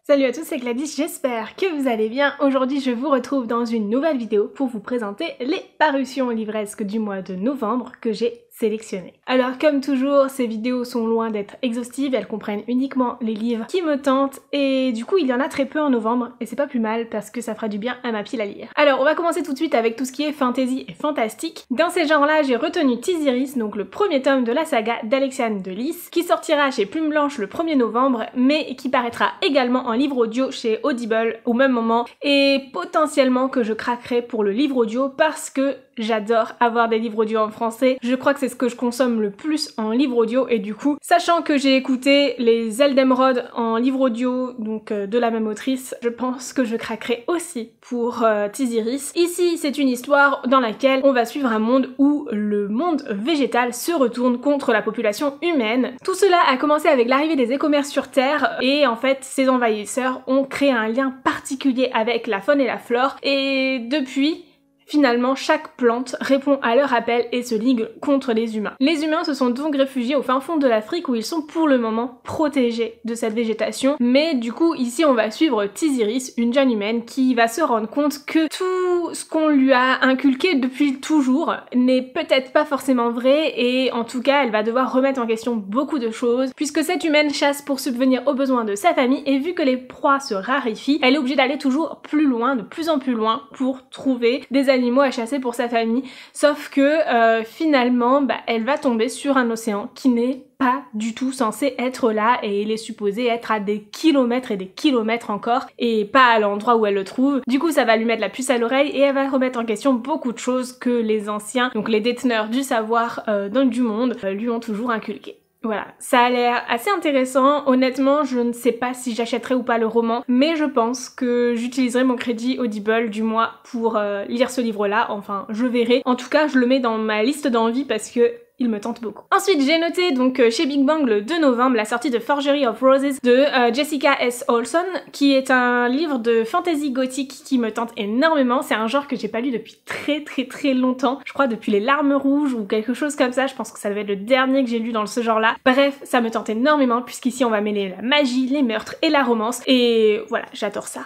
Salut à tous, c'est Gladys, j'espère que vous allez bien. Aujourd'hui je vous retrouve dans une nouvelle vidéo pour vous présenter les parutions livresques du mois de novembre que j'ai sélectionnées. Alors comme toujours, ces vidéos sont loin d'être exhaustives, elles comprennent uniquement les livres qui me tentent et du coup il y en a très peu en novembre et c'est pas plus mal parce que ça fera du bien à ma pile à lire. Alors on va commencer tout de suite avec tout ce qui est fantasy et fantastique. Dans ces genres-là, j'ai retenu Tiziris, donc le premier tome de la saga d'Alexiane de Lys, qui sortira chez Plume Blanche le 1er novembre, mais qui paraîtra également en livre audio chez Audible au même moment, et potentiellement que je craquerai pour le livre audio parce que j'adore avoir des livres audio en français. Je crois que c'est ce que je consomme le plus en livre audio et du coup, sachant que j'ai écouté les Ailes d'Émeraude en livre audio, donc de la même autrice, je pense que je craquerai aussi pour Tiziris. Ici, c'est une histoire dans laquelle on va suivre un monde où le monde végétal se retourne contre la population humaine. Tout cela a commencé avec l'arrivée des écommerces sur Terre et en fait, ces envahisseurs ont créé un lien particulier avec la faune et la flore et depuis, finalement, chaque plante répond à leur appel et se ligue contre les humains. Les humains se sont donc réfugiés au fin fond de l'Afrique où ils sont pour le moment protégés de cette végétation. Mais du coup, ici, on va suivre Tiziris, une jeune humaine qui va se rendre compte que tout ce qu'on lui a inculqué depuis toujours n'est peut-être pas forcément vrai et en tout cas, elle va devoir remettre en question beaucoup de choses puisque cette humaine chasse pour subvenir aux besoins de sa famille et vu que les proies se raréfient, elle est obligée d'aller toujours plus loin, de plus en plus loin pour trouver des animaux à chasser pour sa famille, sauf que finalement elle va tomber sur un océan qui n'est pas du tout censé être là et il est supposé être à des kilomètres et des kilomètres encore et pas à l'endroit où elle le trouve. Du coup ça va lui mettre la puce à l'oreille et elle va remettre en question beaucoup de choses que les anciens, donc les déteneurs du savoir du monde, lui ont toujours inculqué. Voilà, ça a l'air assez intéressant. Honnêtement, je ne sais pas si j'achèterai ou pas le roman, mais je pense que j'utiliserai mon crédit Audible du mois pour lire ce livre-là. Enfin, je verrai. En tout cas, je le mets dans ma liste d'envie parce que il me tente beaucoup. Ensuite, j'ai noté donc chez Big Bang le 2 novembre la sortie de Forgery of Roses de Jessica S. Olson, qui est un livre de fantasy gothique qui me tente énormément. C'est un genre que j'ai pas lu depuis très longtemps. Je crois depuis Les Larmes Rouges ou quelque chose comme ça. Je pense que ça devait être le dernier que j'ai lu dans ce genre-là. Bref, ça me tente énormément puisqu'ici on va mêler la magie, les meurtres et la romance. Et voilà, j'adore ça.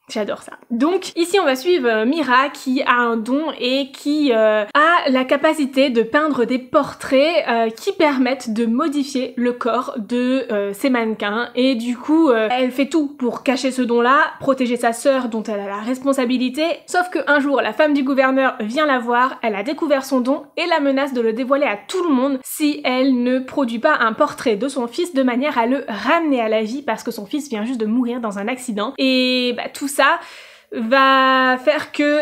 J'adore ça. Donc ici on va suivre Mira qui a un don et qui a la capacité de peindre des portraits qui permettent de modifier le corps de ses mannequins et du coup elle fait tout pour cacher ce don-là, protéger sa sœur dont elle a la responsabilité, sauf qu'un jour la femme du gouverneur vient la voir, elle a découvert son don et la menace de le dévoiler à tout le monde si elle ne produit pas un portrait de son fils de manière à le ramener à la vie parce que son fils vient juste de mourir dans un accident et tout ça va faire que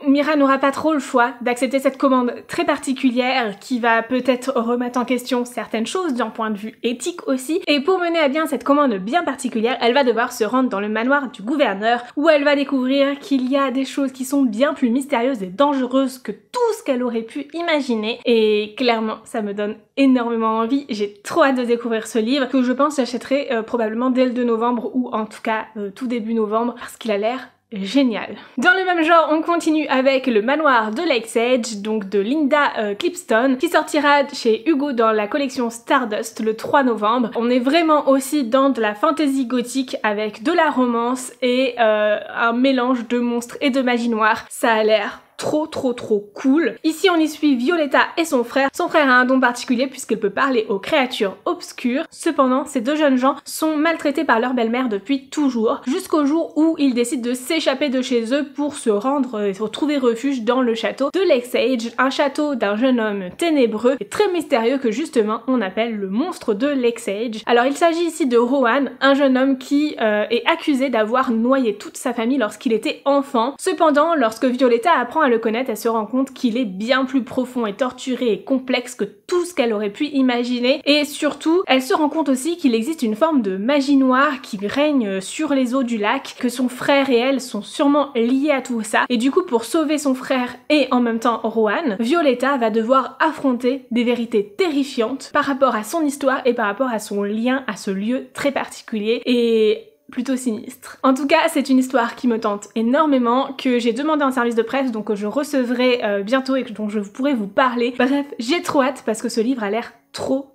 Mira n'aura pas trop le choix d'accepter cette commande très particulière qui va peut-être remettre en question certaines choses d'un point de vue éthique aussi. Et pour mener à bien cette commande bien particulière, elle va devoir se rendre dans le manoir du gouverneur où elle va découvrir qu'il y a des choses qui sont bien plus mystérieuses et dangereuses que tout ce qu'elle aurait pu imaginer. Et clairement, ça me donne énormément envie. J'ai trop hâte de découvrir ce livre que je pense j'achèterai probablement dès le 2 novembre ou en tout cas tout début novembre parce qu'il a l'air génial. Dans le même genre, on continue avec Le Manoir de Lake's Edge, donc de Linda Clipston, qui sortira chez Hugo dans la collection Stardust le 3 novembre. On est vraiment aussi dans de la fantasy gothique avec de la romance et un mélange de monstres et de magie noire. Ça a l'air trop cool. Ici on y suit Violetta et son frère. Son frère a un don particulier puisqu'il peut parler aux créatures obscures. Cependant, ces deux jeunes gens sont maltraités par leur belle-mère depuis toujours, jusqu'au jour où ils décident de s'échapper de chez eux pour se rendre et retrouver refuge dans le château de Lake's Edge, un château d'un jeune homme ténébreux et très mystérieux que justement on appelle le monstre de Lake's Edge. Alors il s'agit ici de Rohan, un jeune homme qui est accusé d'avoir noyé toute sa famille lorsqu'il était enfant. Cependant, lorsque Violetta apprend à le connaître, elle se rend compte qu'il est bien plus profond et torturé et complexe que tout ce qu'elle aurait pu imaginer et surtout elle se rend compte aussi qu'il existe une forme de magie noire qui règne sur les eaux du lac, que son frère et elle sont sûrement liés à tout ça et du coup pour sauver son frère et en même temps Rohan, Violetta va devoir affronter des vérités terrifiantes par rapport à son histoire et par rapport à son lien à ce lieu très particulier et plutôt sinistre. En tout cas, c'est une histoire qui me tente énormément, que j'ai demandé en service de presse, donc que je recevrai bientôt et dont je pourrai vous parler. Bref, j'ai trop hâte parce que ce livre a l'air trop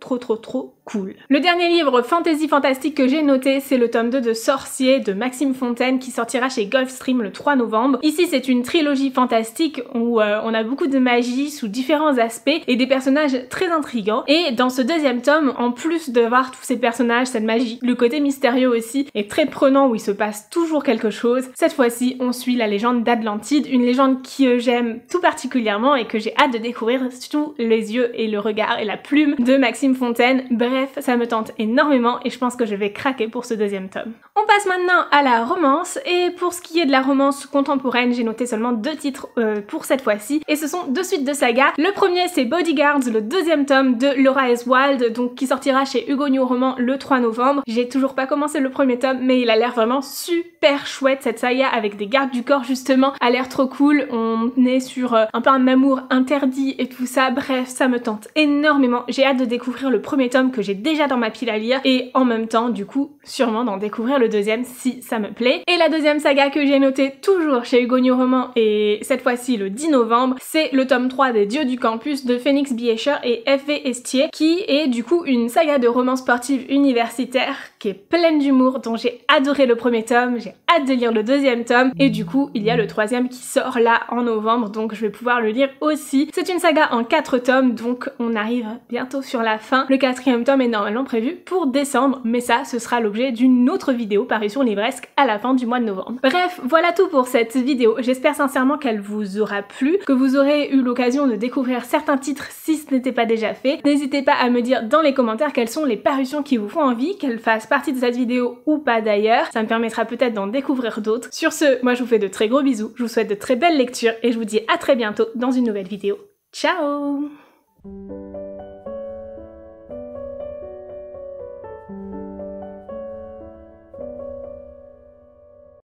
cool. Le dernier livre fantasy fantastique que j'ai noté, c'est le tome 2 de Sorcier de Maxime Fontaine qui sortira chez Gulfstream le 3 novembre. Ici, c'est une trilogie fantastique où on a beaucoup de magie sous différents aspects et des personnages très intrigants. Et dans ce deuxième tome, en plus de voir tous ces personnages, cette magie, le côté mystérieux aussi est très prenant où il se passe toujours quelque chose. Cette fois-ci, on suit la légende d'Atlantide, une légende que j'aime tout particulièrement et que j'ai hâte de découvrir sous les yeux et le regard et la plume de Maxime Fontaine. Bref, ça me tente énormément et je pense que je vais craquer pour ce deuxième tome. On passe maintenant à la romance et pour ce qui est de la romance contemporaine, j'ai noté seulement 2 titres pour cette fois-ci et ce sont 2 suites de saga. Le premier c'est Bodyguards, le deuxième tome de Laura S. Wilde, donc qui sortira chez Hugo New Roman le 3 novembre. J'ai toujours pas commencé le premier tome mais il a l'air vraiment super chouette cette saga avec des gardes du corps justement, a l'air trop cool. On est sur un peu un amour interdit et tout ça, bref ça me tente énormément. J'ai hâte de découvrir le premier tome que j'ai déjà dans ma pile à lire et en même temps du coup sûrement d'en découvrir le deuxième si ça me plaît. Et la deuxième saga que j'ai notée toujours chez Hugo New Roman et cette fois-ci le 10 novembre, c'est le tome 3 des Dieux du Campus de Phoenix B. Escher et F.V. Estier qui est du coup une saga de romance sportive universitaire qui est pleine d'humour, dont j'ai adoré le premier tome, j'ai hâte de lire le deuxième tome et du coup il y a le troisième qui sort là en novembre donc je vais pouvoir le lire aussi. C'est une saga en 4 tomes donc on arrive bientôt sur la fin. Le 4e tome est normalement prévu pour décembre mais ça ce sera l'objet d'une autre vidéo parution livresque à la fin du mois de novembre. Bref, voilà tout pour cette vidéo. J'espère sincèrement qu'elle vous aura plu, que vous aurez eu l'occasion de découvrir certains titres si ce n'était pas déjà fait. N'hésitez pas à me dire dans les commentaires quelles sont les parutions qui vous font envie, qu'elles fassent partie de cette vidéo ou pas d'ailleurs. Ça me permettra peut-être d'en découvrir d'autres. Sur ce, moi je vous fais de très gros bisous, je vous souhaite de très belles lectures et je vous dis à très bientôt dans une nouvelle vidéo. Ciao!